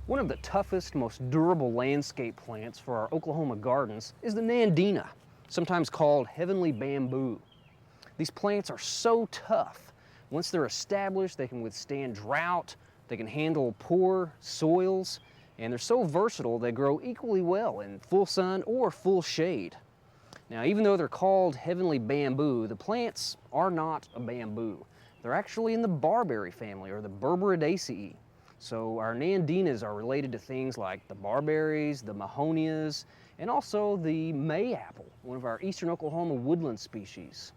One of the toughest, most durable landscape plants for our Oklahoma gardens is the Nandina, sometimes called heavenly bamboo. These plants are so tough. Once they're established, they can withstand drought, they can handle poor soils, and they're so versatile they grow equally well in full sun or full shade. Now, even though they're called heavenly bamboo, the plants are not a bamboo. They're actually in the barberry family, or the Berberidaceae. So our Nandinas are related to things like the barberries, the mahonias, and also the mayapple, one of our eastern Oklahoma woodland species.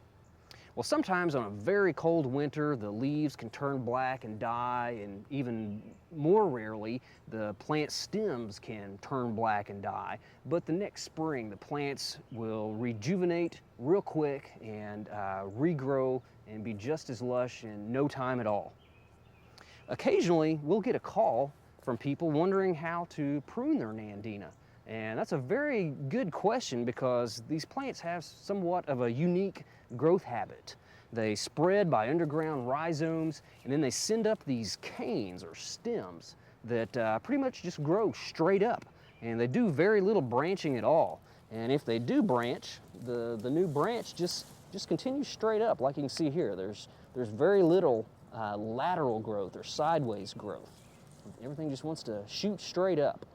Well, sometimes on a very cold winter, the leaves can turn black and die, and even more rarely, the plant stems can turn black and die. But the next spring, the plants will rejuvenate real quick and regrow and be just as lush in no time at all. Occasionally, we'll get a call from people wondering how to prune their Nandina. And that's a very good question because these plants have somewhat of a unique growth habit. They spread by underground rhizomes, and then they send up these canes or stems that pretty much just grow straight up. And they do very little branching at all. And if they do branch, the new branch just continues straight up, like you can see here. There's very little lateral growth or sideways growth. Everything just wants to shoot straight up.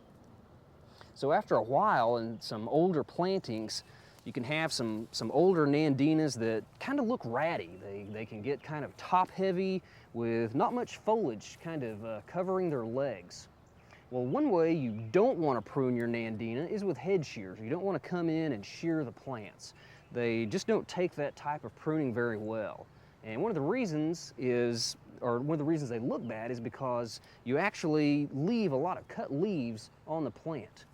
So after a while in some older plantings, you can have some older Nandinas that kind of look ratty. They can get kind of top heavy with not much foliage kind of covering their legs. Well, one way you don't want to prune your Nandina is with head shears. You don't want to come in and shear the plants. They just don't take that type of pruning very well. And one of the reasons they look bad is because you actually leave a lot of cut leaves on the plant.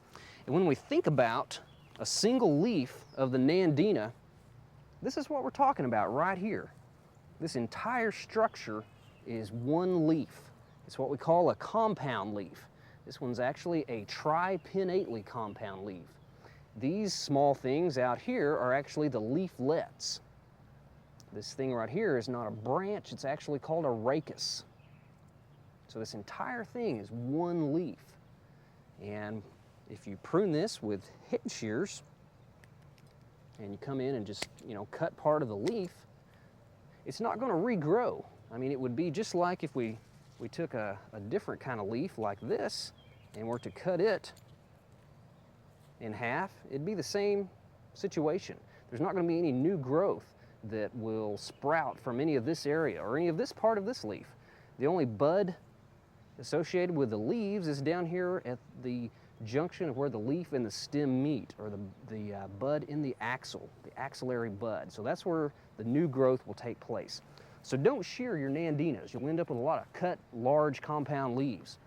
And when we think about a single leaf of the Nandina, this is what we're talking about right here. This entire structure is one leaf. It's what we call a compound leaf. This one's actually a tripinnately compound leaf. These small things out here are actually the leaflets. This thing right here is not a branch, it's actually called a rachis. So this entire thing is one leaf. And if you prune this with head shears, and you come in and just, cut part of the leaf, it's not going to regrow. I mean, it would be just like if we took a different kind of leaf like this and were to cut it in half, it'd be the same situation. There's not going to be any new growth that will sprout from any of this area or any of this part of this leaf. The only bud associated with the leaves is down here at the junction of where the leaf and the stem meet, or the bud in the axillary bud. So that's where the new growth will take place. So don't shear your Nandinas. You'll end up with a lot of cut, large compound leaves.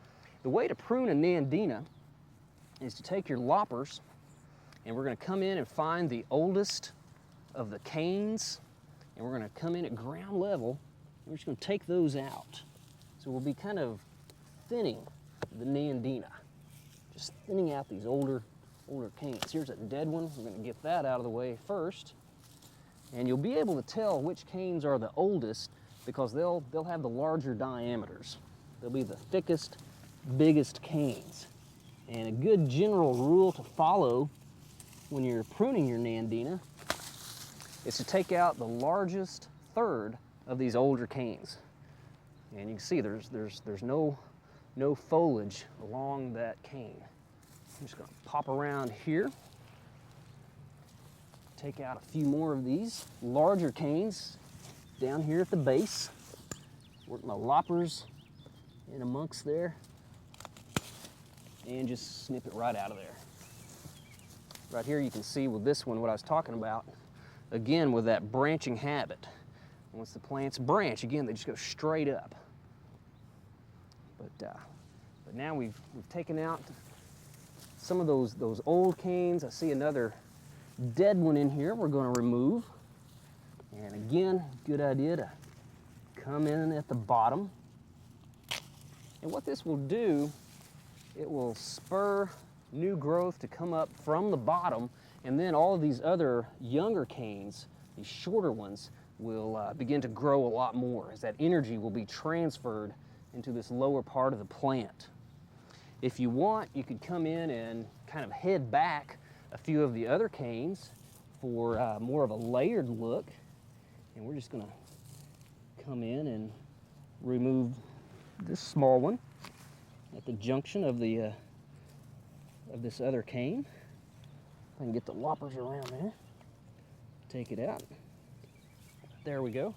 The way to prune a Nandina is to take your loppers, and we're going to come in and find the oldest of the canes, and we're going to come in at ground level, and we're just going to take those out. So we'll be kind of thinning the Nandina, just thinning out these older canes. Here's a dead one. We're going to get that out of the way first, and you'll be able to tell which canes are the oldest because they'll have the larger diameters. They'll be the thickest, biggest canes. And a good general rule to follow when you're pruning your Nandina is to take out the largest third of these older canes. And you can see there's no foliage along that cane. I'm just going to pop around here, take out a few more of these larger canes down here at the base, work my loppers in amongst there, and just snip it right out of there. Right here you can see with this one what I was talking about, again with that branching habit. Once the plants branch, again, they just go straight up. But now we've taken out some of those old canes. I see another dead one in here we're going to remove. And again, good idea to come in at the bottom. And what this will do, it will spur new growth to come up from the bottom, and then all of these other younger canes, these shorter ones, will begin to grow a lot more as that energy will be transferred into this lower part of the plant. If you want, you could come in and kind of head back a few of the other canes for more of a layered look. And we're just gonna come in and remove this small one at the junction of the of this other cane. I can get the loppers around there. Take it out. There we go.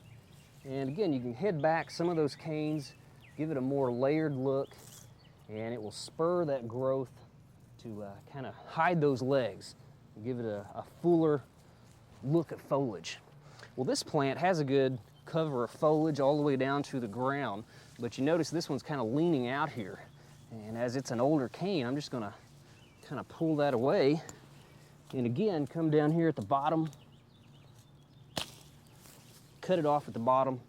And again, you can head back some of those canes, give it a more layered look, and it will spur that growth to kind of hide those legs, give it a fuller look of foliage. Well, this plant has a good cover of foliage all the way down to the ground, but you notice this one's kind of leaning out here. And as it's an older cane, I'm just gonna kind of pull that away. And again, come down here at the bottom, cut it off at the bottom,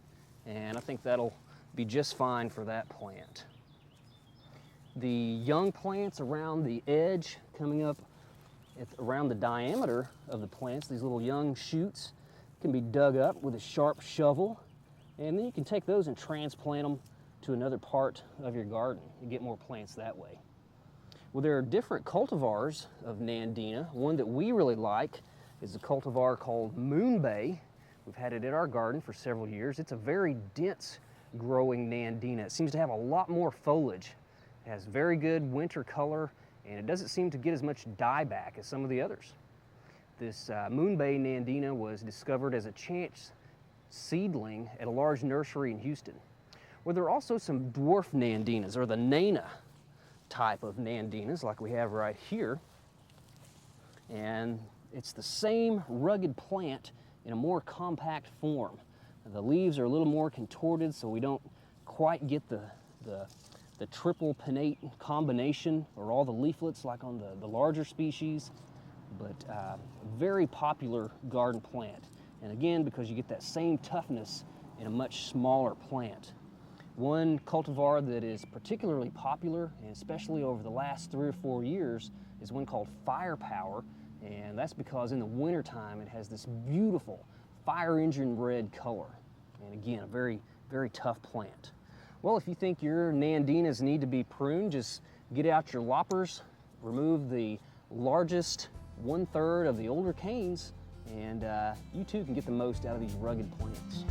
and I think that'll be just fine for that plant. The young plants around the edge, coming up around the diameter of the plants, these little young shoots, can be dug up with a sharp shovel, and then you can take those and transplant them to another part of your garden and get more plants that way. Well, there are different cultivars of Nandina. One that we really like is a cultivar called Moonbay. We've had it in our garden for several years. It's a very dense growing Nandina. It seems to have a lot more foliage. It has very good winter color, and it doesn't seem to get as much dieback as some of the others. This Moonbay Nandina was discovered as a chance seedling at a large nursery in Houston. Well, there are also some dwarf Nandinas, or the Nana type of Nandinas, like we have right here. And it's the same rugged plant in a more compact form. The leaves are a little more contorted, so we don't quite get the triple pinnate combination or all the leaflets like on the larger species, but very popular garden plant. And again, because you get that same toughness in a much smaller plant. One cultivar that is particularly popular, and especially over the last 3 or 4 years, is one called Firepower, and that's because in the wintertime it has this beautiful fire engine red color. And again, a very, very tough plant. Well, if you think your Nandinas need to be pruned, just get out your loppers, remove the largest 1/3 of the older canes, and you too can get the most out of these rugged plants.